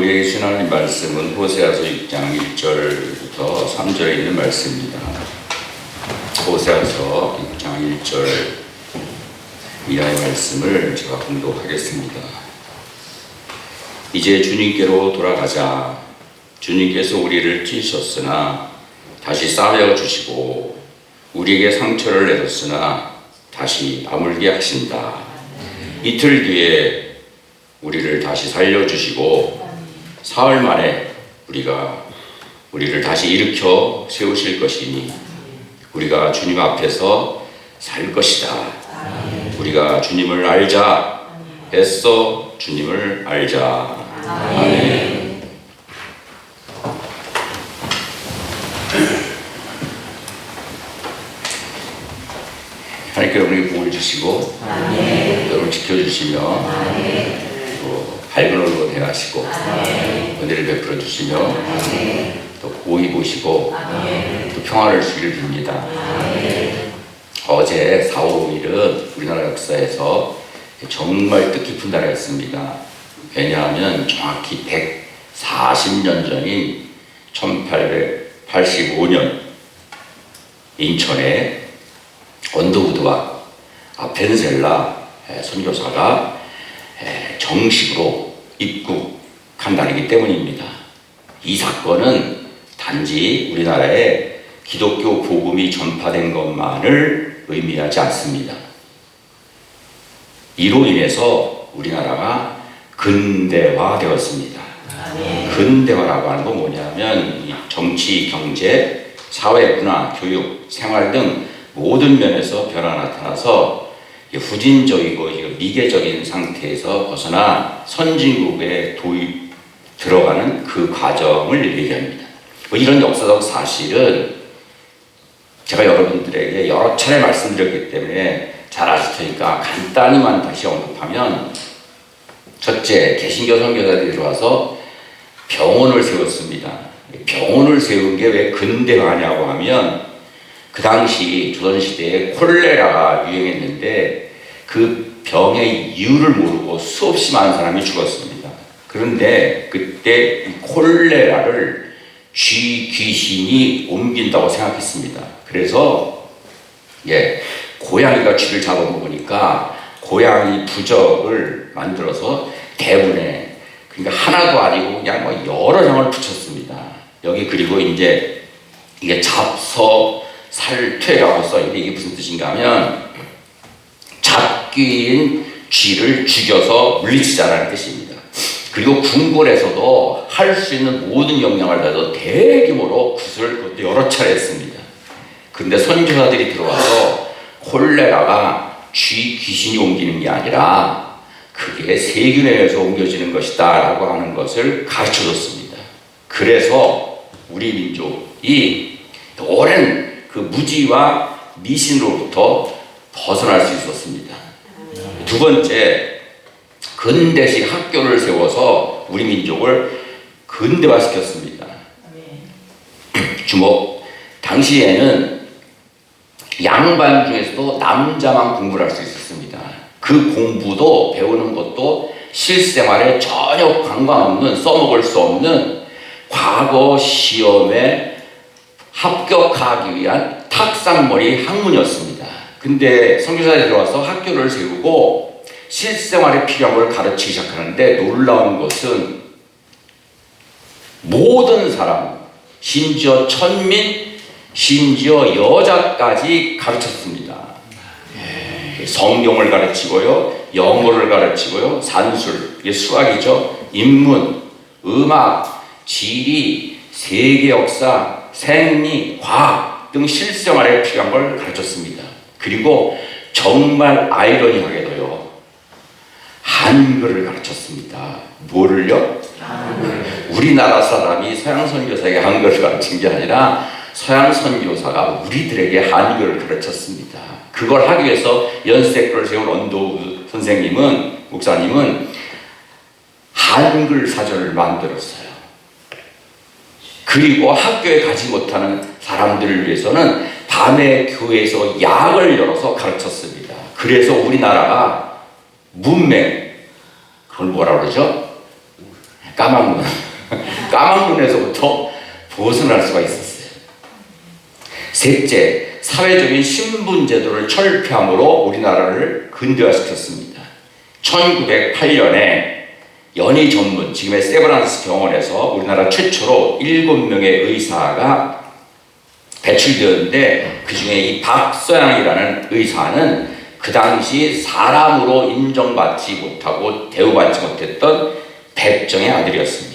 우리에게 주시는 말씀은 호세아서 6장 1절부터 3절에 있는 말씀입니다. 호세아서 6장 1절 이하의 말씀을 제가 공독하겠습니다. 이제 주님께로 돌아가자. 주님께서 우리를 찢으셨으나 다시 싸매어 주시고 우리에게 상처를 내셨으나 다시 아물게 하신다. 이틀 뒤에 우리를 다시 살려주시고 사흘 만에 우리를 다시 일으켜 세우실 것이니 우리가 주님 앞에서 살 것이다. 우리가 주님을 알자. 애써 주님을 알자. 아멘. 하나님께 여러분에게 복을 주시고 여러분을 지켜주시며 또 밝은 얼굴로 대하시고 은혜를 베풀어 주시며 또 고이 보시고 또 평화를 주기를 빕니다. 어제 4월 5일은 우리나라 역사에서 정말 뜻깊은 날이었습니다. 왜냐하면 정확히 140년 전인 1885년 인천에 언더우드와 아펜셀라 선교사가 정식으로 입국한 날이기 때문입니다. 이 사건은 단지 우리나라에 기독교 복음이 전파된 것만을 의미하지 않습니다. 이로 인해서 우리나라가 근대화되었습니다. 근대화라고 하는 건 뭐냐면 정치, 경제, 사회, 문화, 교육, 생활 등 모든 면에서 변화가 나타나서 후진적이고 미개적인 상태에서 벗어나 선진국에 들어가는 그 과정을 얘기합니다. 이런 역사적 사실은 제가 여러분들에게 여러 차례 말씀드렸기 때문에 잘 아실 테니까 간단히만 다시 언급하면, 첫째, 개신교 선교사들이 들어와서 병원을 세웠습니다. 병원을 세운 게 왜 근대화냐고 하면, 그 당시 조선시대에 콜레라가 유행했는데 그 병의 이유를 모르고 수없이 많은 사람이 죽었습니다. 그런데 그때 콜레라를 쥐 귀신이 옮긴다고 생각했습니다. 그래서 고양이가 쥐를 잡아먹으니까 고양이 부적을 만들어서 대문에, 그러니까 하나도 아니고 그냥 여러 장을 붙였습니다. 여기 그리고 이제 이게 잡서 살퇴라고 써있는데 이게 무슨 뜻인가 하면 잡귀인 쥐를 죽여서 물리치자라는 뜻입니다. 그리고 궁궐에서도 할 수 있는 모든 역량을 다해서 대규모로 굿을 그것도 여러 차례 했습니다. 그런데 선교사들이 들어와서 콜레라가 쥐 귀신이 옮기는 게 아니라 그게 세균에 의해서 옮겨지는 것이다 라고 하는 것을 가르쳐 줬습니다. 그래서 우리 민족이 오랜 그 무지와 미신으로부터 벗어날 수 있었습니다. 두 번째, 근대식 학교를 세워서 우리 민족을 근대화시켰습니다. 주목, 당시에는 양반 중에서도 남자만 공부를 할 수 있었습니다. 그 공부도 배우는 것도 실생활에 전혀 관계없는, 써먹을 수 없는 과거 시험에 합격하기 위한 탁상머리 학문이었습니다. 근데 선교사들이 들어와서 학교를 세우고 실생활에 필요한 걸 가르치기 시작하는데, 놀라운 것은 모든 사람, 심지어 천민, 심지어 여자까지 가르쳤습니다. 성경을 가르치고요, 영어를 가르치고요, 산술, 이게 수학이죠, 인문, 음악, 지리, 세계 역사, 생리, 과학 등 실생활에 필요한 걸 가르쳤습니다. 그리고 정말 아이러니하게도요, 한글을 가르쳤습니다. 뭐를요? 우리나라 사람이 서양 선교사에게 한글을 가르친 게 아니라 서양 선교사가 우리들에게 한글을 가르쳤습니다. 그걸 하기 위해서 연세교를 세운 언더우드 선생님은, 목사님은 한글 사전을 만들었어요. 그리고 학교에 가지 못하는 사람들을 위해서는 밤에 교회에서 약을 열어서 가르쳤습니다. 그래서 우리나라가 문맹, 그걸 뭐라 그러죠? 그러니까 까만 눈. 까만 눈에서부터 벗어날 수가 있었어요. 셋째, 사회적인 신분제도를 철폐함으로 우리나라를 근대화시켰습니다. 1908년에 연희 전문, 지금의 세브란스 병원에서 우리나라 최초로 7명의 의사가 배출되었는데, 그 중에 이 박서양이라는 의사는 그 당시 사람으로 인정받지 못하고 대우받지 못했던 백정의 아들이었습니다.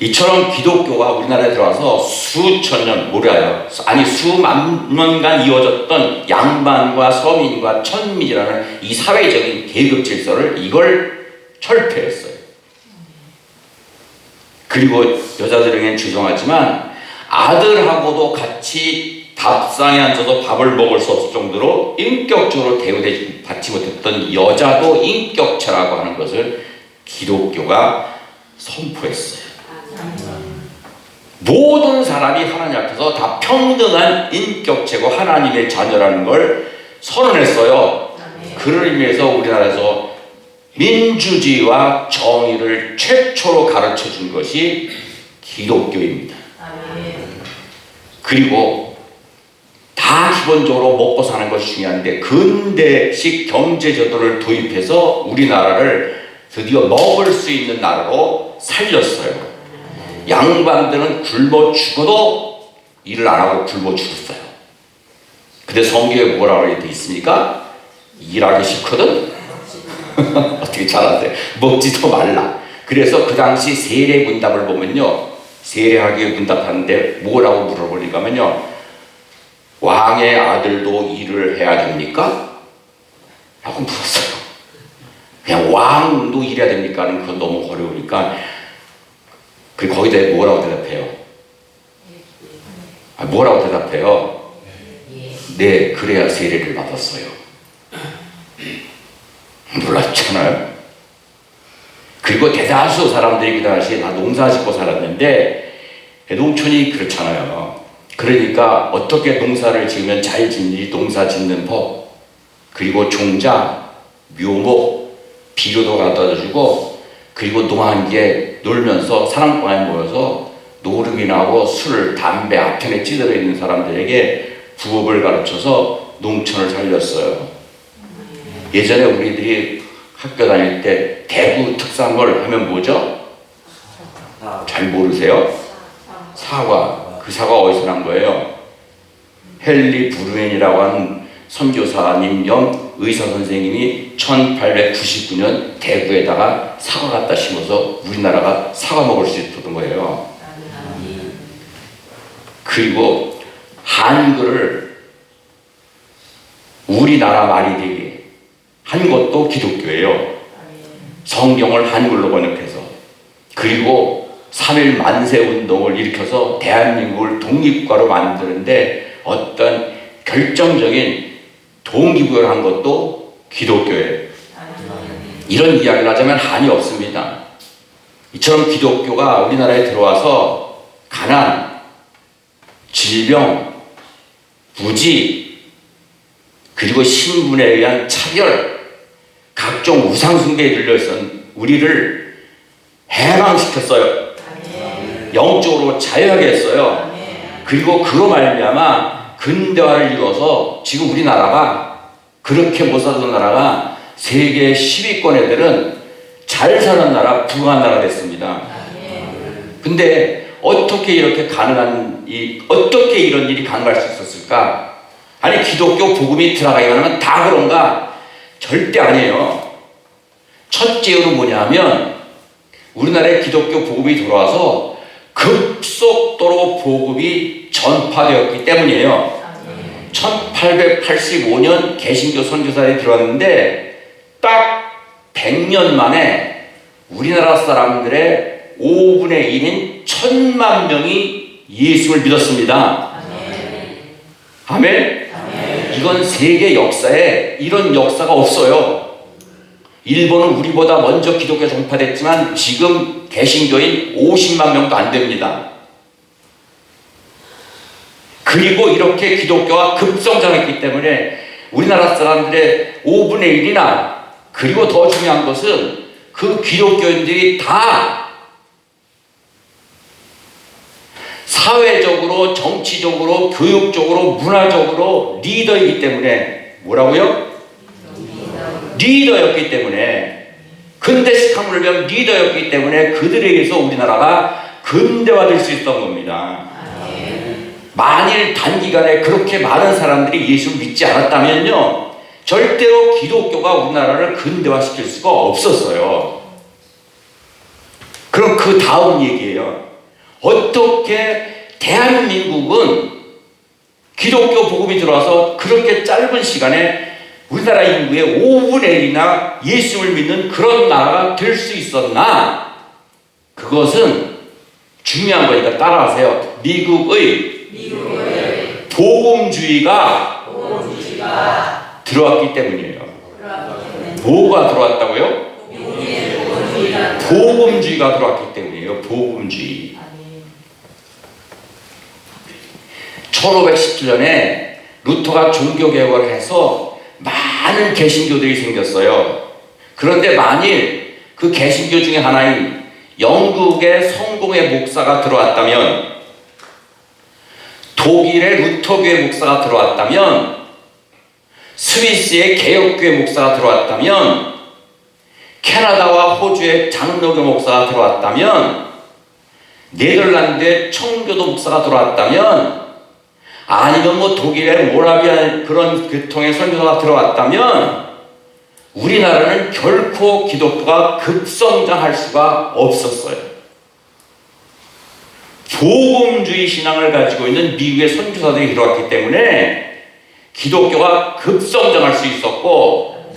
이처럼 기독교가 우리나라에 들어와서 수천 년, 수만 년간 이어졌던 양반과 서민과 천민이라는 이 사회적인 계급 질서를 이걸 철폐했어요. 그리고 여자들에겐 죄송하지만 아들하고도 같이 밥상에 앉아서 밥을 먹을 수 없을 정도로 인격적으로 대우받지 못했던 여자도 인격체라고 하는 것을 기독교가 선포했어요. 모든 사람이 하나님 앞에서 다 평등한 인격체고 하나님의 자녀라는 걸 선언했어요. 그런 의미에서 우리나라에서 민주주의와 정의를 최초로 가르쳐 준 것이 기독교입니다. 그리고 다 기본적으로 먹고 사는 것이 중요한데 근대식 경제제도를 도입해서 우리나라를 드디어 먹을 수 있는 나라로 살렸어요. 양반들은 굶어 죽어도 일을 안 하고 굶어 죽었어요. 근데 성경에 뭐라고 되어 있습니까? 일하기 싫거든? 어떻게 잘하세요? 먹지도 말라. 그래서 그 당시 세례 문답을 보면요, 세례하기에 문답하는데 뭐라고 물어보니까 하면요, 왕의 아들도 일을 해야 됩니까? 라고 물었어요. 그냥 왕도 일해야 됩니까? 는 그건 너무 어려우니까. 그리고 거기다 뭐라고 대답해요? 뭐라고 대답해요? 네, 그래야 세례를 받았어요. 놀랍잖아요. 그리고 대다수 사람들이 그 당시에 다 농사 짓고 살았는데, 농촌이 그렇잖아요. 그러니까 어떻게 농사를 지으면 잘 짓는지 농사 짓는 법, 그리고 종자, 묘목, 비료도 갖다 주고, 그리고 노한기에 놀면서 사랑방에 모여서 노름이나 하고 술, 담배, 아편에 찌들어 있는 사람들에게 부업을 가르쳐서 농촌을 살렸어요. 예전에 우리들이 학교 다닐 때 대구 특산물 하면 뭐죠? 잘 모르세요? 사과. 그 사과 어디서 난 거예요? 헨리 브루멘이라고 하는 선교사님 겸 의사 선생님이 1899년 대구에다가 사과 갖다 심어서 우리나라가 사과 먹을 수 있었던 거예요. 그리고 한글을 우리나라 말이 되게 한 것도 기독교예요. 성경을 한글로 번역해서. 그리고 3.1 만세 운동을 일으켜서 대한민국을 독립국가로 만드는데 어떤 결정적인 동기부여를 한 것도 기독교예요. 이런 이야기를 하자면 한이 없습니다. 이처럼 기독교가 우리나라에 들어와서 가난, 질병, 부지, 그리고 신분에 의한 차별, 각종 우상숭배에 들려있던 우리를 해방시켰어요. 영적으로 자유하게 했어요. 그리고 그로 말미암아 근대화를 이뤄서 지금 우리나라가, 그렇게 못 살던 나라가 세계 10위권 애들은 잘 사는 나라, 부강한 나라가 됐습니다. 근데 어떻게 이렇게 가능한, 어떻게 이런 일이 가능할 수 있었을까? 아니, 기독교 복음이 들어가기만 하면 다 그런가? 절대 아니에요. 첫째 이유는 뭐냐면 우리나라에 기독교 복음이 들어와서 급속도로 복음이 전파되었기 때문이에요. 1885년 개신교 선교사들이 들어왔는데 딱 100년 만에 우리나라 사람들의 5분의 1인 1000만 명이 예수를 믿었습니다. 아멘? 이건 세계 역사에 이런 역사가 없어요. 일본은 우리보다 먼저 기독교 전파됐지만 지금 개신교인 50만 명도 안 됩니다. 그리고 이렇게 기독교가 급성장했기 때문에 우리나라 사람들의 5분의 1이나, 그리고 더 중요한 것은 그 기독교인들이 다 사회적으로, 정치적으로, 교육적으로, 문화적으로 리더이기 때문에, 뭐라고요? 리더였기 때문에, 근대식 학문을 배운 리더였기 때문에 그들에 의해서 우리나라가 근대화될 수 있었던 겁니다. 만일 단기간에 그렇게 많은 사람들이 예수를 믿지 않았다면요, 절대로 기독교가 우리나라를 근대화시킬 수가 없었어요. 그럼 그 다음 얘기예요. 어떻게 대한민국은 기독교 복음이 들어와서 그렇게 짧은 시간에 우리나라 인구의 5분의 1이나 예수를 믿는 그런 나라가 될 수 있었나? 그것은 중요한 거니까 따라하세요. 미국의 복음주의가 들어왔기 때문이에요. 뭐가 들어왔다고요? 복음주의가 들어왔기 때문이에요. 복음주의. 1517년에 루터가 종교개혁을 해서 많은 개신교들이 생겼어요. 그런데 만일 그 개신교 중에 하나인 영국의 성공의 목사가 들어왔다면, 독일의 루터교의 목사가 들어왔다면, 스위스의 개혁교의 목사가 들어왔다면, 캐나다와 호주의 장로교 목사가 들어왔다면, 네덜란드의 청교도 목사가 들어왔다면, 아니면 뭐 독일의 모라비안 그런 교통의 선교사가 들어왔다면, 우리나라는 결코 기독교가 급성장할 수가 없었어요. 복음주의 신앙을 가지고 있는 미국의 선교사들이 들어왔기 때문에 기독교가 급성장할 수 있었고,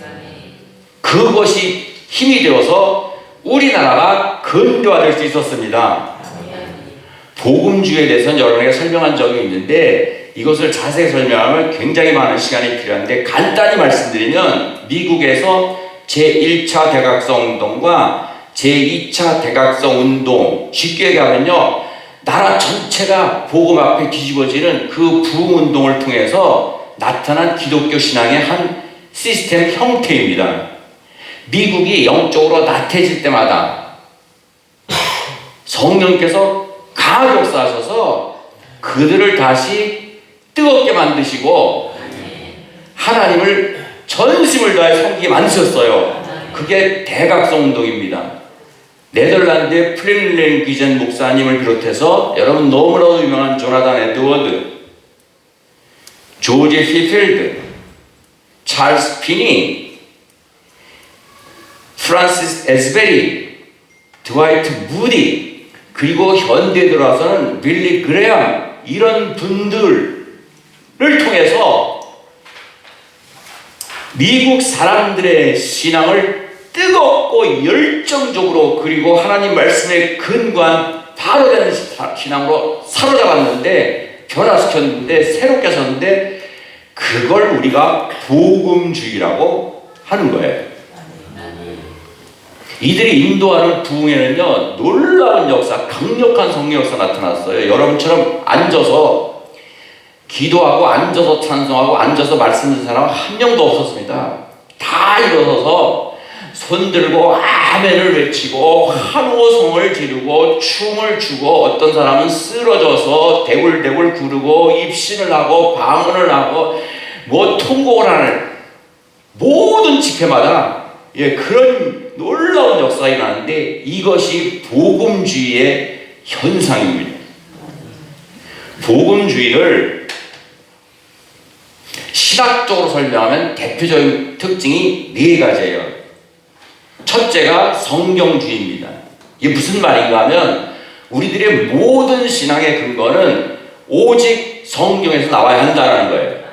그것이 힘이 되어서 우리나라가 근대화될 수 있었습니다. 복음주의에 대해서는 여러분에게 설명한 적이 있는데, 이것을 자세히 설명하면 굉장히 많은 시간이 필요한데, 간단히 말씀드리면 미국에서 제1차 대각성 운동과 제2차 대각성 운동, 쉽게 얘기하면요, 나라 전체가 복음 앞에 뒤집어지는 그 부흥운동을 통해서 나타난 기독교 신앙의 한 시스템 형태입니다. 미국이 영적으로 나태해질 때마다 성령께서 강하게 역사하셔서 그들을 다시 뜨겁게 만드시고 하나님을 전심을 다해 섬기게 만드셨어요. 그게 대각성 운동입니다. 네덜란드의 프랭링 기젠 목사님을 비롯해서 여러분 너무나도 유명한 조나단 에드워드, 조지 피필드, 찰스 피니, 프란시스 에스베리, 드와이트 무디, 그리고 현대에 들어와서는 빌리 그레함, 이런 분들을 통해서 미국 사람들의 신앙을 뜨겁고 열정적으로, 그리고 하나님 말씀에 근거한 바로 되는 신앙으로 사로잡았는데, 변화시켰는데, 새롭게 하셨는데, 그걸 우리가 복음주의라고 하는 거예요. 이들이 인도하는 부흥에는요, 놀라운 역사, 강력한 성령 역사 나타났어요. 여러분처럼 앉아서 기도하고 앉아서 찬송하고 앉아서 말씀 듣는 사람 한 명도 없었습니다. 다 일어서서 손 들고 아멘을 외치고 환호성을 지르고 춤을 추고, 어떤 사람은 쓰러져서 대굴대굴 구르고 입신을 하고 방언을 하고 뭐 통곡을 하는, 모든 집회마다 그런 놀라운 역사가 일어나는데, 이것이 복음주의의 현상입니다. 복음주의를 신학적으로 설명하면 대표적인 특징이 4가지예요. 첫째가 성경주의입니다. 이게 무슨 말인가 하면, 우리들의 모든 신앙의 근거는 오직 성경에서 나와야 한다는 거예요.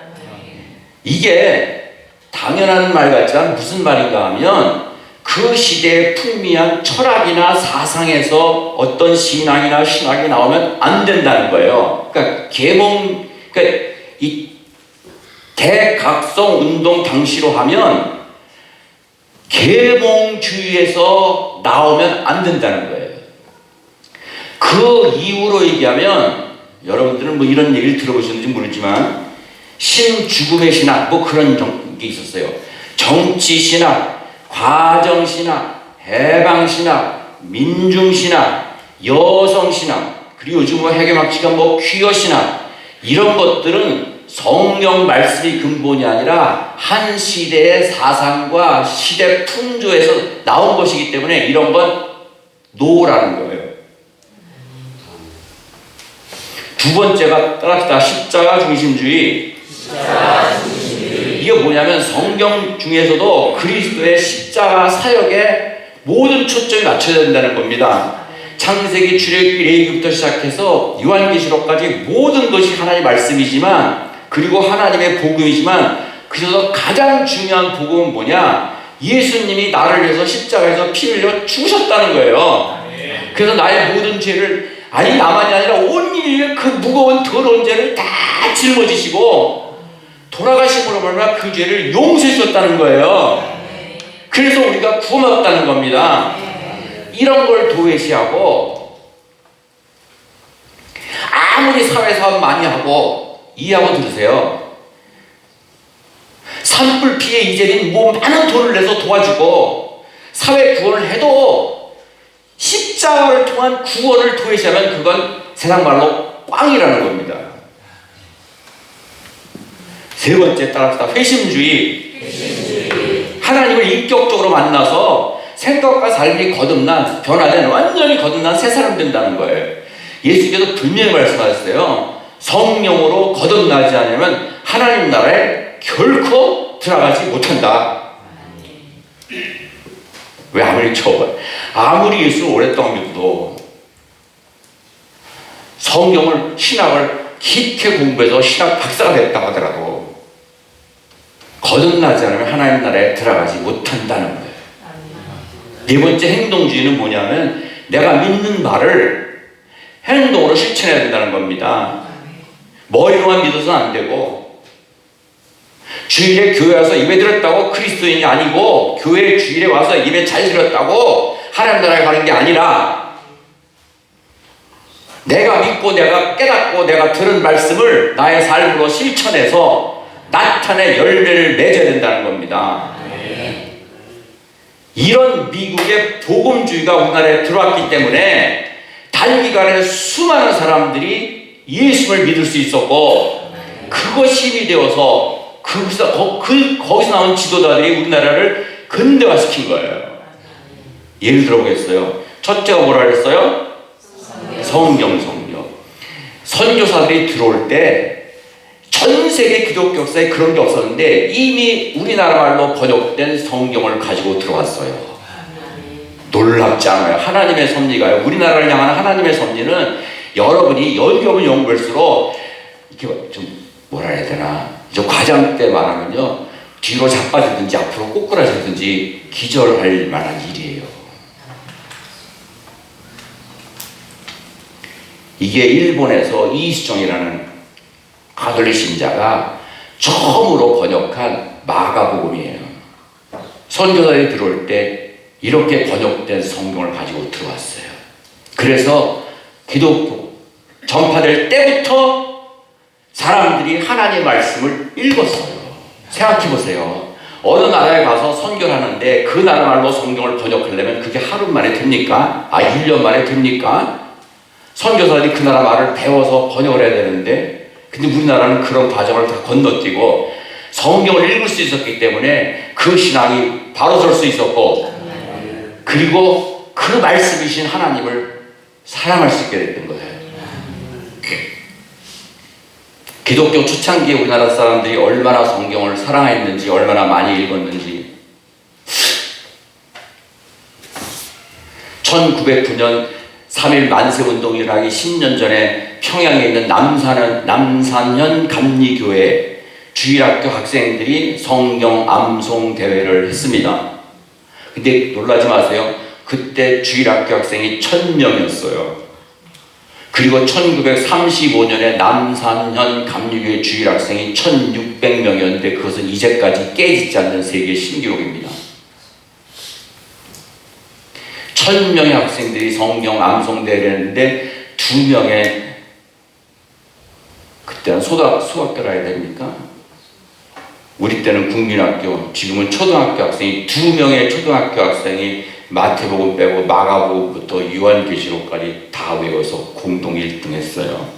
이게 당연한 말 같지만 무슨 말인가 하면, 그 시대에 풍미한 철학이나 사상에서 어떤 신앙이나 신학이 나오면 안 된다는 거예요. 그러니까 이 대각성 운동 당시로 하면 계몽주의에서 나오면 안 된다는 거예요. 그 이후로 얘기하면, 여러분들은 뭐 이런 얘기를 들어보셨는지 모르지만, 신죽음의 신학 뭐 그런 게 있었어요. 정치신학, 과정신학, 해방신학, 민중신학, 여성신학, 그리고 요즘 뭐 해괴막치가 뭐 퀴어신학, 이런 것들은 성경 말씀이 근본이 아니라 한 시대의 사상과 시대 풍조에서 나온 것이기 때문에 이런 건 노라는 거예요. 두 번째가 따라합시다. 십자가 중심주의. 이게 뭐냐면 성경 중에서도 그리스도의 십자가 사역에 모든 초점이 맞춰야 된다는 겁니다. 창세기, 출애굽기, 레위기부터 시작해서 요한계시록까지 모든 것이 하나님의 말씀이지만, 그리고 하나님의 복음이지만, 그래서 가장 중요한 복음은 뭐냐? 예수님이 나를 위해서 십자가에서 피 흘려 죽으셨다는 거예요. 그래서 나의 모든 죄를, 아니 나만이 아니라 온 인류의 그 무거운 더러운 죄를 다 짊어지시고 돌아가심으로 말미암아 그 죄를 용서해 주셨다는 거예요. 그래서 우리가 구원받았다는 겁니다. 이런 걸 도외시하고, 아무리 사회사업 많이 하고, 이해하고 들으세요. 산불 피해 이재린 뭐 많은 돈을 내서 도와주고 사회 구원을 해도 십자가를 통한 구원을 도외시하면 그건 세상 말로 꽝이라는 겁니다. 세 번째 따라합시다. 회심주의. 하나님을 인격적으로 만나서 생각과 삶이 거듭난, 변화된, 완전히 거듭난 새 사람 된다는 거예요. 예수께서 분명히 말씀하셨어요. 성령으로 거듭나지 않으면 하나님 나라에 결코 들어가지 못한다. 왜 아무리 예수를 오랫동안 믿어도 성경을, 신학을 깊게 공부해서 신학 박사가 됐다고 하더라도 거듭나지 않으면 하나님 나라에 들어가지 못한다는 거예요. 네 번째 행동주의는 뭐냐면 내가 믿는 말을 행동으로 실천해야 된다는 겁니다. 머리로만 믿어서는 안 되고, 주일에 교회 와서 예배 드렸다고 그리스도인이 아니고, 교회 주일에 와서 예배 잘 드렸다고 하나님 나라에 가는 게 아니라, 내가 믿고 내가 깨닫고 내가 들은 말씀을 나의 삶으로 실천해서 나타내 열매를 맺어야 된다는 겁니다. 이런 미국의 복음주의가 우리나라에 들어왔기 때문에 단기간에 수많은 사람들이 예수를 믿을 수 있었고, 그것이 힘이 되어서 거기서 나온 지도자들이 우리나라를 근대화시킨 거예요. 예를 들어보겠어요. 첫째가 뭐라 그랬어요? 성경. 선교사들이 들어올 때 전 세계 기독교 역사에 그런 게 없었는데 이미 우리나라 말로 번역된 성경을 가지고 들어왔어요. 놀랍지 않아요? 하나님의 섭리가요. 우리나라를 향한 하나님의 섭리는 여러분이 연구할수록 이렇게 좀 뭐라 해야 되나, 저 과장 때 말하면요, 뒤로 자빠지든지 앞으로 꼬꾸라지든지 기절할 만한 일이에요. 이게 일본에서 이수정이라는 가톨릭 신자가 처음으로 번역한 마가복음이에요. 선교사들이 들어올 때 이렇게 번역된 성경을 가지고 들어왔어요. 그래서 기독교 전파될 때부터 사람들이 하나님의 말씀을 읽었어요. 생각해보세요. 어느 나라에 가서 선교를 하는데 그 나라 말로 성경을 번역하려면 그게 하루 만에 됩니까? 1년 만에 됩니까? 선교사들이 그 나라 말을 배워서 번역을 해야 되는데, 근데 우리나라는 그런 과정을 다 건너뛰고 성경을 읽을 수 있었기 때문에 그 신앙이 바로 설 수 있었고, 그리고 그 말씀이신 하나님을 사랑할 수 있게 됐던 거예요. 기독교 초창기에 우리나라 사람들이 얼마나 성경을 사랑했는지, 얼마나 많이 읽었는지. 1909년 3.1 만세운동이 일어나기 10년 전에 평양에 있는 남산현 감리교회 주일학교 학생들이 성경 암송 대회를 했습니다. 근데 놀라지 마세요. 그때 주일학교 학생이 1000명이었어요. 그리고 1935년에 남산현 감리교회 주일학생이 1600명이었는데 그것은 이제까지 깨지지 않는 세계 신기록입니다. 1000명의 학생들이 성경 암송대회를 했는데 2명의, 그때는 수학교라 해야 됩니까? 우리 때는 국민학교, 지금은 초등학교 학생이 2명의 초등학교 학생이 마태복음 빼고 마가복음부터 요한계시록까지 다 외워서 공동 1등 했어요.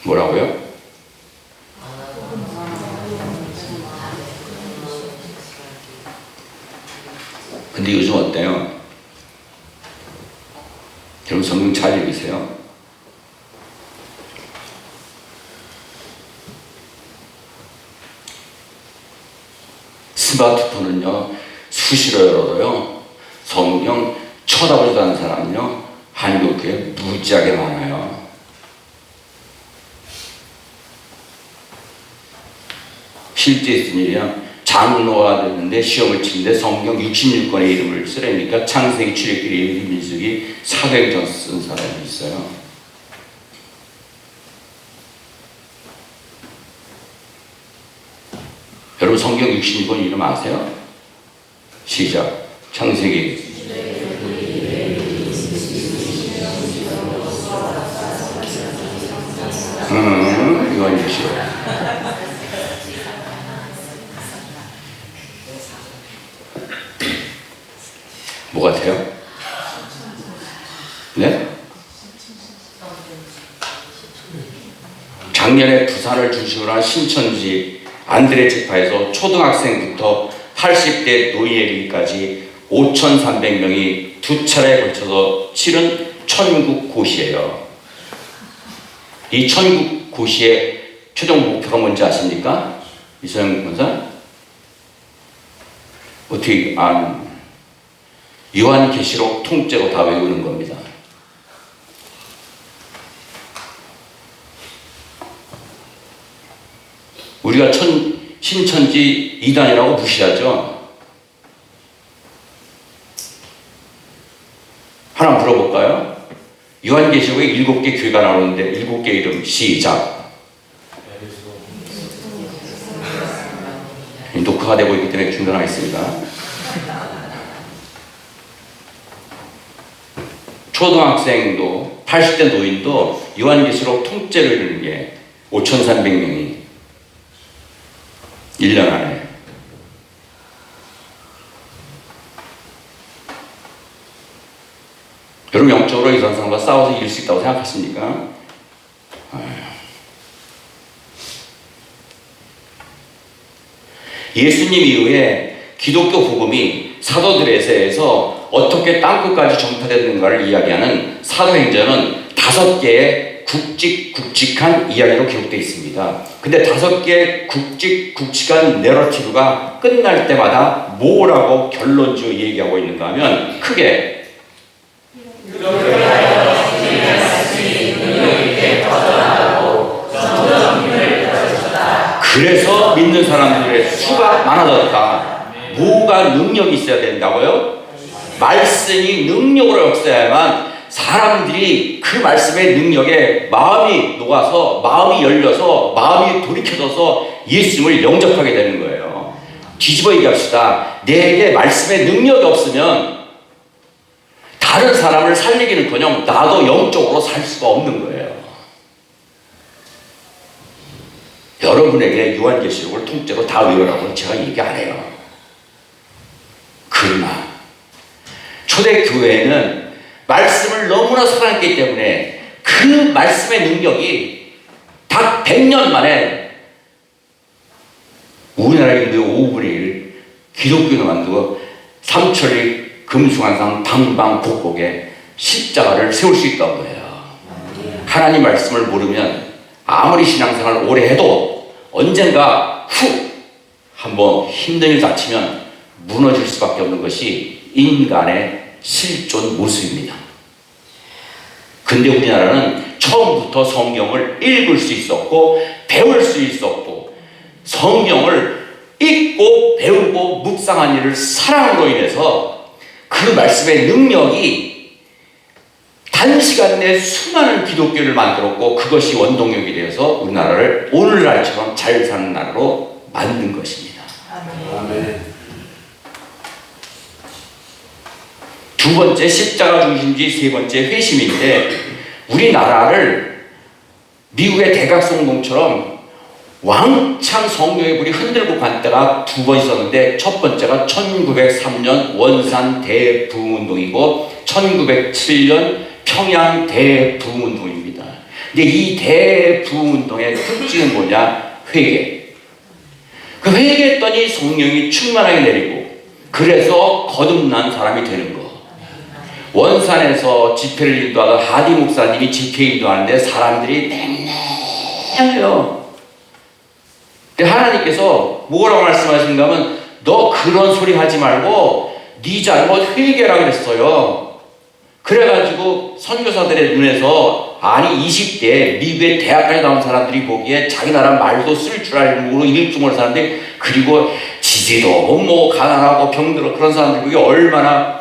뭐라고요? 근데 요즘 어때요? 여러분 성경 잘 읽으세요. 스마트폰은요, 수시로 열어도요, 성경 쳐다보지도 않는 사람은요, 한국교회에 무지하게 많아요. 실제 있은 일이야. 장로가 됐는데 시험을 치는데 성경 66권의 이름을 쓰라니까 창세기, 출애굽기, 레위기, 민수기, 사도행전 쓴 사람이 있어요. 여러분 성경 66권 이름 아세요? 시작. 창세기. 요한계시록. 뭐 같아요? 네? 작년에 부산을 중심으로 한 신천지 안드레 체파에서 초등학생부터 80대 노인에게까지 5,300명이 두 차례에 걸쳐서 치른 천국 고시예요. 이 천국 고시의 최종 목표가 뭔지 아십니까? 이소영 권사? 어떻게 요한계시록 통째로 다 외우는 겁니다. 우리가 신천지 이단이라고 무시하죠? 하나 물어볼까요? 요한계시록에 7개 교회가 나오는데 7개 이름 시작. 녹화가 되고 있기 때문에 중단하겠습니다. 초등학생도 80대 노인도 요한계시록 통째로 읽는 게 5,300명이 1년 안에. 여러분 영적으로 이런 사람과 싸워서 이길 수 있다고 생각하십니까? 예수님 이후에 기독교 복음이 사도들에서 어떻게 땅끝까지 전파됐는가를 이야기하는 사도행전은 5개의 굵직굵직한 이야기로 기록되어 있습니다. 근데 5개의 굵직굵직한 내러티브가 끝날 때마다 뭐라고 결론지어 얘기하고 있는가 하면 크게 그래서 믿는 사람들의 수가 많아졌다. 뭐가 능력이 있어야 된다고요? 말씀이 능력으로 역사해야만 사람들이 그 말씀의 능력에 마음이 녹아서 마음이 열려서 마음이 돌이켜져서 예수님을 영접하게 되는 거예요. 뒤집어 얘기합시다. 내게 말씀의 능력이 없으면 다른 사람을 살리기는커녕 나도 영적으로 살 수가 없는 거예요. 여러분에게 요한계시록을 통째로 다 외우라고 제가 얘기 안 해요. 그러나 초대교회는 말씀을 너무나 사랑했기 때문에 그 말씀의 능력이 딱 100년 만에 우리나라의 인구의 5분의 1 기독교를 만들고 삼천리 금숭안산 방방곡곡에 십자가를 세울 수 있다고 해요. 하나님 말씀을 모르면 아무리 신앙생활을 오래 해도 언젠가 한번 힘든 일 닥치면 무너질 수밖에 없는 것이 인간의 실존 모습입니다. 근데 우리나라는 처음부터 성경을 읽을 수 있었고 배울 수 있었고 성경을 읽고 배우고 묵상한 일을 사랑으로 인해서 그 말씀의 능력이 단시간 내에 수많은 기독교를 만들었고 그것이 원동력이 되어서 우리나라를 오늘날처럼 잘 사는 나라로 만든 것입니다. 아멘. 두 번째 십자가 중심주의, 세 번째 회심인데 우리나라를 미국의 대각성동처럼 왕창 성령의 불이 흔들고 간 때가 두 번 있었는데, 첫 번째가 1903년 원산 대부흥운동이고 1907년 평양 대부흥운동입니다. 근데 이 대부흥운동의 특징은 뭐냐? 회개. 그 회개했더니 성령이 충만하게 내리고, 그래서 거듭난 사람이 되는 거. 원산에서 집회를 인도하던 하디 목사님이 집회 인도하는데 사람들이 맹맹해요. 근데 하나님께서 뭐라고 말씀하시는가 하면, 너 그런 소리 하지 말고 네 잘못 회개라 그랬어요. 그래가지고 선교사들의 눈에서, 아니 20대 미국의 대학까지 나온 사람들이 보기에 자기 나라 말도 쓸 줄 알고 일중을 사는데, 그리고 지지도 뭐 가난하고 병들어 그런 사람들이 보기에 얼마나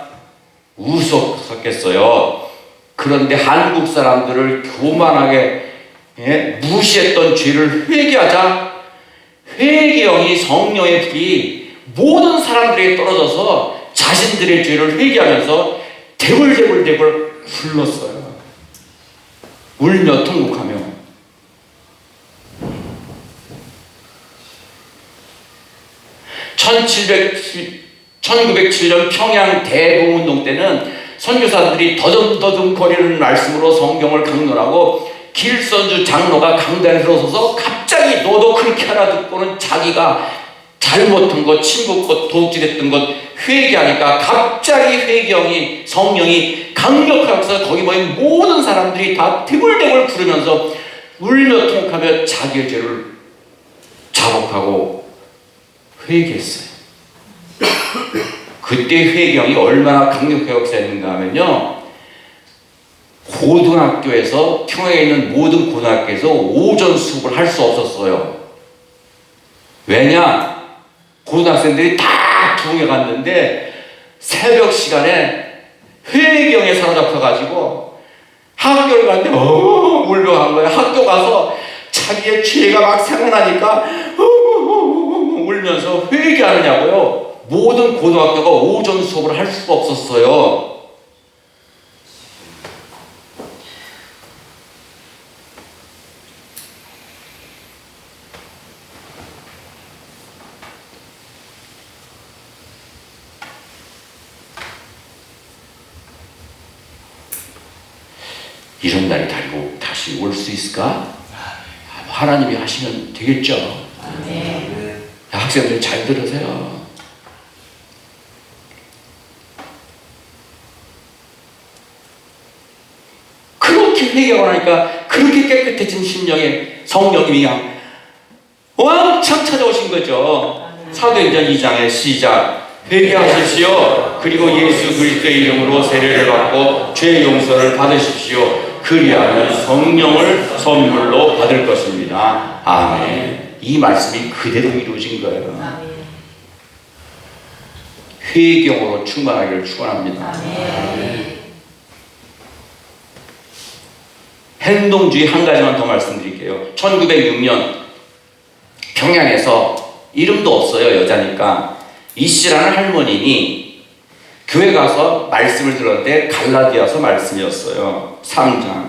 우습겠어요. 그런데 한국 사람들을 교만하게 무시했던 죄를 회개하자 회개형이 성령의 불이 모든 사람들에게 떨어져서 자신들의 죄를 회개하면서 대굴대굴 불렀어요. 울며 통곡하며. 1907년 평양 대부흥운동 때는 선교사들이 더듬더듬 거리는 말씀으로 성경을 강론하고, 길선주 장로가 강단에 들어서서 갑자기 너도 그렇게 하나 듣고는 자기가 잘못한 것, 친구 것, 도둑질했던 것 회개하니까 갑자기 회개형이 성령이 강력하게 해서 거기 모인 모든 사람들이 다 대굴대굴 부르면서 울며 통곡하며 자기의 죄를 자복하고 회개했어요. 그때 회개형이 얼마나 강력하게 역사했는가 하면요, 고등학교에서, 평양에 있는 모든 고등학교에서 오전 수업을 할 수 없었어요. 왜냐? 고등학생들이 다 부흥회 갔는데 새벽 시간에 회개형에 사로잡혀가지고 학교를 갔는데 울며 간 거예요. 학교 가서 자기의 죄가 막 생각나니까 울면서 회개하느냐고요. 모든 고등학교가 오전 수업을 할 수가 없었어요. 이런 날이 다시 올 수 있을까? 하나님이 하시면 되겠죠. 네. 학생들 잘 들으세요. 그렇게 회개하고 나니까 그렇게 깨끗해진 심령에 성령님이 그냥 왕창 찾아오신 거죠. 사도행전 2장의 시작. 회개하십시오. 그리고 예수 그리스도의 이름으로 세례를 받고 죄 용서를 받으십시오. 그리하면 성령을 선물로 받을 것입니다. 아멘. 이 말씀이 그대로 이루어진 거예요. 회개형으로 충만하기를 축원합니다. 행동주의 한 가지만 더 말씀드릴게요. 1906년 평양에서, 이름도 없어요, 여자니까, 이씨라는 할머님이 교회 가서 말씀을 들었는데 갈라디아서 말씀이었어요. 3장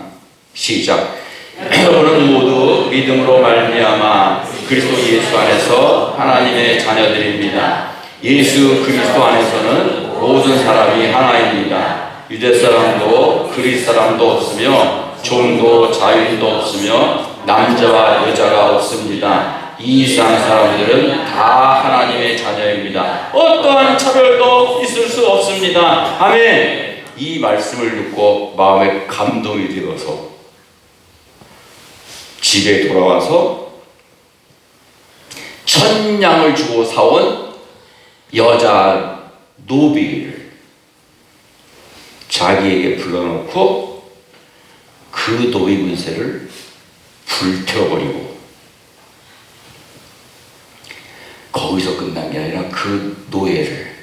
시작. 여러분은 모두 믿음으로 말미암아 그리스도 예수 안에서 하나님의 자녀들입니다. 예수 그리스도 안에서는 모든 사람이 하나입니다. 유대 사람도 그리스 사람도 없으며 종도 자유인도 없으며 남자와 여자가 없습니다. 이 이상 사람들은 다 하나님의 자녀입니다. 어떠한 차별도 있을 수 없습니다. 아멘. 이 말씀을 듣고 마음에 감동이 되어서 집에 돌아와서 천냥을 주고 사온 여자 노비를 자기에게 불러놓고 그 노비 문세를 불태워버리고, 거기서 끝난 게 아니라 그 노예를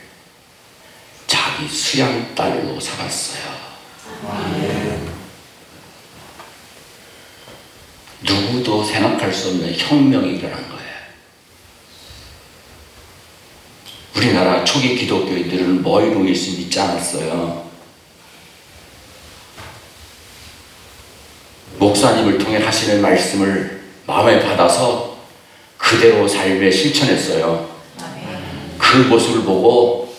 자기 수양 딸로 삼았어요. 누구도 생각할 수 없는 혁명이 일어난 거예요. 우리나라 초기 기독교인들은 뭐이로 예수 믿지 않았어요. 목사님을 통해 하시는 말씀을 마음에 받아서 그대로 삶에 실천했어요. 그 모습을 보고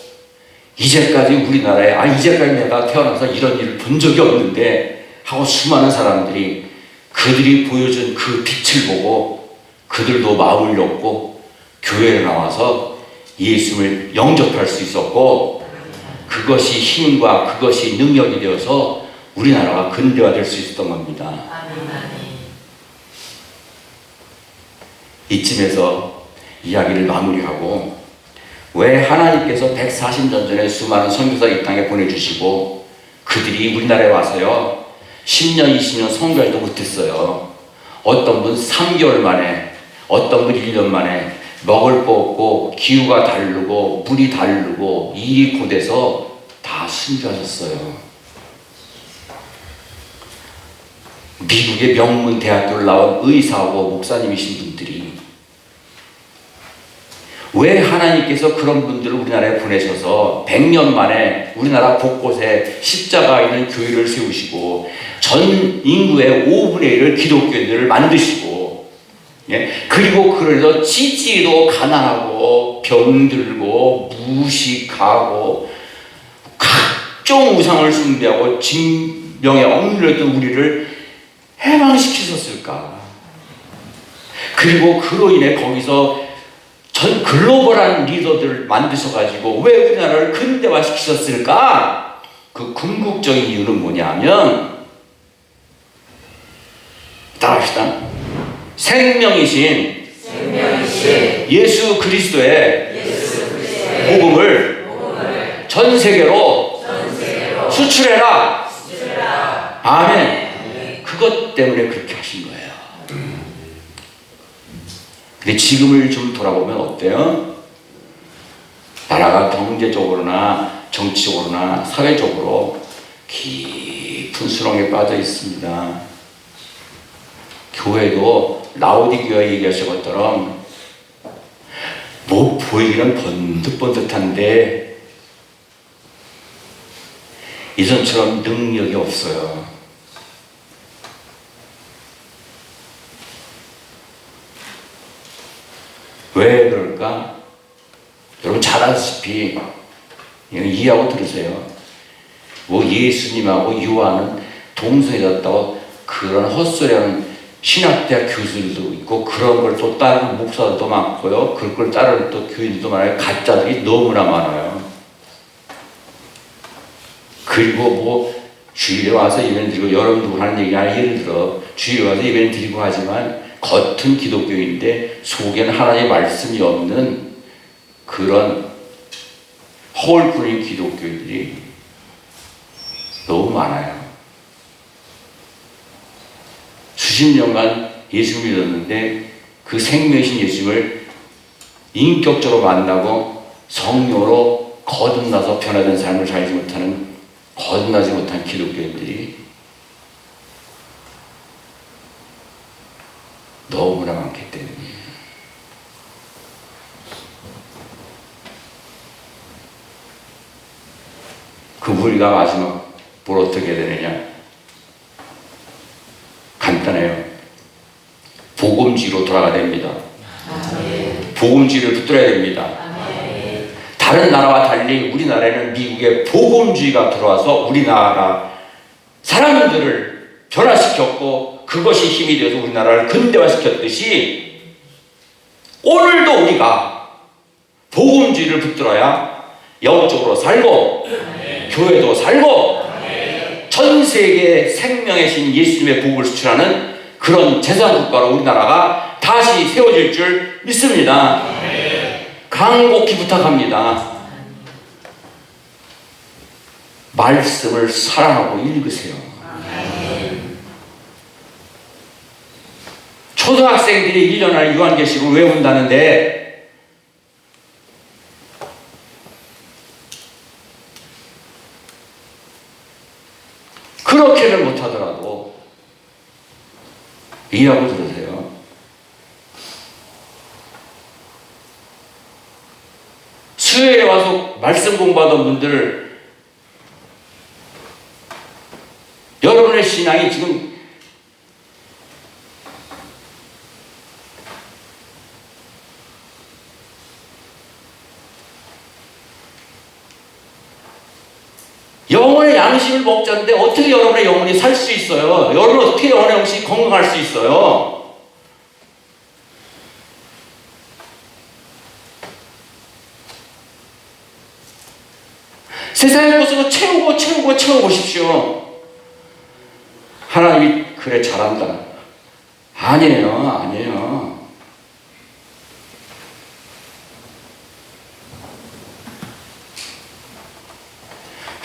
이제까지 우리나라에 이제까지 내가 태어나서 이런 일을 본 적이 없는데 하고 수많은 사람들이 그들이 보여준 그 빛을 보고 그들도 마음을 열고 교회에 나와서 예수를 영접할 수 있었고, 그것이 힘과 그것이 능력이 되어서 우리나라가 근대화될 수 있었던 겁니다. 이쯤에서 이야기를 마무리하고, 왜 하나님께서 140년 전에 수많은 선교사 이 땅에 보내주시고 그들이 우리나라에 와서요 10년 20년 선교도 못했어요. 어떤 분 3개월 만에, 어떤 분 1년 만에 먹을 거 없고 기후가 다르고 물이 다르고 일이 고돼서 다 순교하셨어요. 미국의 명문 대학교를 나온 의사하고 목사님이신 분들이, 왜 하나님께서 그런 분들을 우리나라에 보내셔서 100년 만에 우리나라 곳곳에 십자가 있는 교회를 세우시고 전 인구의 5분의 1을 기독교인들을 만드시고, 그리고 그래서 지지로 가난하고 병들고 무식하고 각종 우상을 숭배하고 진명에 억눌렸던 우리를 해방시키셨을까? 그리고 그로 인해 거기서 전 글로벌한 리더들을 만드셔가지고 왜 우리나라를 근대화시키셨을까? 그 궁극적인 이유는 뭐냐면, 따라합시다. 생명이신 예수 그리스도의 복음을 전 세계로 수출해라. 아멘. 그것 때문에 그렇게 하신 거예요. 근데 지금을 좀 돌아보면 어때요? 나라가 경제적으로나 정치적으로나 사회적으로 깊은 수렁에 빠져 있습니다. 교회도 라오디게아 얘기하신 것처럼 뭐 보이기는 번듯번듯한데 이전처럼 능력이 없어요. 왜 그럴까? 여러분 잘 아시다시피 이해하고 들으세요. 뭐 예수님하고 요한은 동성애였다고 그런 헛소리하는 신학대학 교수들도 있고 그런 걸 또 따르는 목사들도 많고요. 그걸 따르는 또 교인들도 많아요. 가짜들이 너무나 많아요. 그리고 뭐 주일에 와서 예배 드리고, 여러분들 하는 얘기가 예를 들어 주일에 와서 예배 드리고 하지만 겉은 기독교인데 속에는 하나님의 말씀이 없는 그런 허울뿐인 기독교인들이 너무 많아요. 수십 년간 예수를 믿었는데 그 생명이신 예수를 인격적으로 만나고 성령으로 거듭나서 변화된 삶을 살지 못하는, 거듭나지 못한 기독교인들이 너무나 많기 때문이에요. 그 우리가 마지막 뭘 어떻게 해야 되느냐? 간단해요. 복음주의로 돌아가야 됩니다. 복음주의를 붙들어야 됩니다. 다른 나라와 달리 우리나라에는 미국의 복음주의가 들어와서 우리나라 사람들을 변화시켰고 그것이 힘이 되어서 우리나라를 근대화시켰듯이 오늘도 우리가 복음주의를 붙들어야 영적으로 살고 교회도 살고 전 세계에 생명의 신 예수님의 복음을 수출하는 그런 제사국가로 우리나라가 다시 세워질 줄 믿습니다. 간곡히 부탁합니다. 말씀을 사랑하고 읽으세요. 초등학생들이 1년 안에 요한계시록을 외운다는데 그렇게는 못하더라도 이해하고 들으세요. 수요일에 와서 말씀 공부하던 분들, 여러분의 신앙이 지금 양심을 먹자는데 어떻게 여러분의 영혼이 살 수 있어요? 여러분 어떻게 영혼의 영혼이 건강할 수 있어요? 세상의 것으로 채우고 보십시오. 하나님이 그래 잘한다. 아니에요.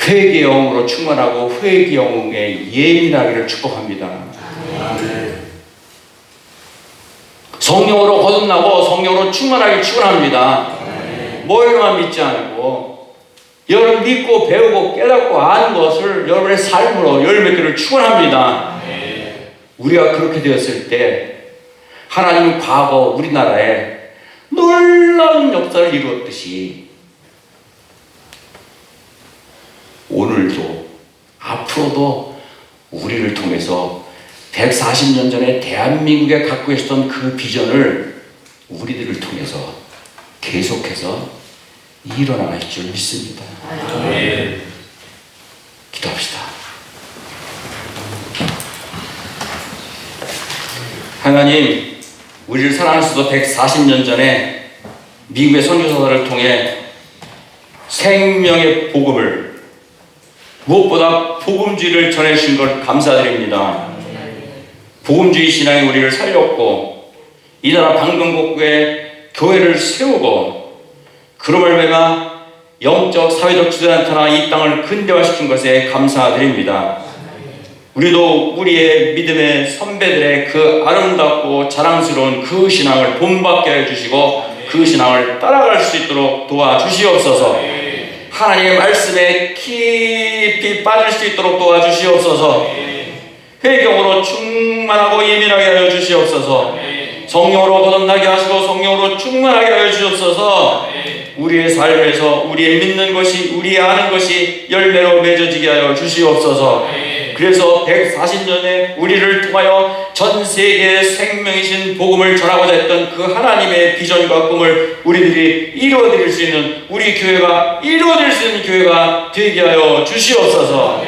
회개의 영으로 충만하고 회개의 영에 예민하기를 축복합니다. 성령으로 거듭나고 성령으로 충만하기를 축원합니다. 머리로만 믿지 않고 여러분 믿고 배우고 깨닫고 아는 것을 여러분의 삶으로 열매기를 축원합니다. 우리가 그렇게 되었을 때 하나님은 과거 우리나라에 놀라운 역사를 이루었듯이 오늘도 앞으로도 우리를 통해서 140년 전에 대한민국에 갖고 계셨던 그 비전을 우리들을 통해서 계속해서 일어나갈 줄 믿습니다. 기도합시다. 하나님, 우리를 사랑하셔서 140년 전에 미국의 선교사들을 통해 생명의 복음을 무엇보다 복음주의를 전해주신 걸 감사드립니다. 복음주의 신앙이 우리를 살렸고 이 나라 방방곡곡에 교회를 세우고 그로 말미암아 영적 사회적 주도에 나타나 이 땅을 근대화시킨 것에 감사드립니다. 우리도 우리의 믿음의 선배들의 그 아름답고 자랑스러운 그 신앙을 본받게 해주시고 그 신앙을 따라갈 수 있도록 도와주시옵소서. 하나님의 말씀에 깊이 빠질 수 있도록 도와주시옵소서. 회개로 충만하고 예민하게 하여 주시옵소서. 성령으로 거듭나게 하시고 성령으로 충만하게 하여 주옵소서. 우리의 삶에서 우리의 믿는 것이 우리의 아는 것이 열매로 맺어지게 하여 주시옵소서. 그래서 140년에 우리를 통하여 전 세계의 생명이신 복음을 전하고자 했던 그 하나님의 비전과 꿈을 우리들이 이루어드릴 수 있는 우리 교회가 이루어질 수 있는 교회가 되게 하여 주시옵소서.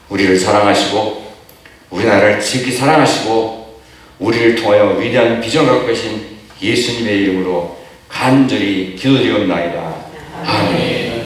우리를 사랑하시고 우리나라를 지극히 사랑하시고 우리를 통하여 위대한 비전을 갖고 계신 예수님의 이름으로 간절히 기도드리옵나이다. 아멘.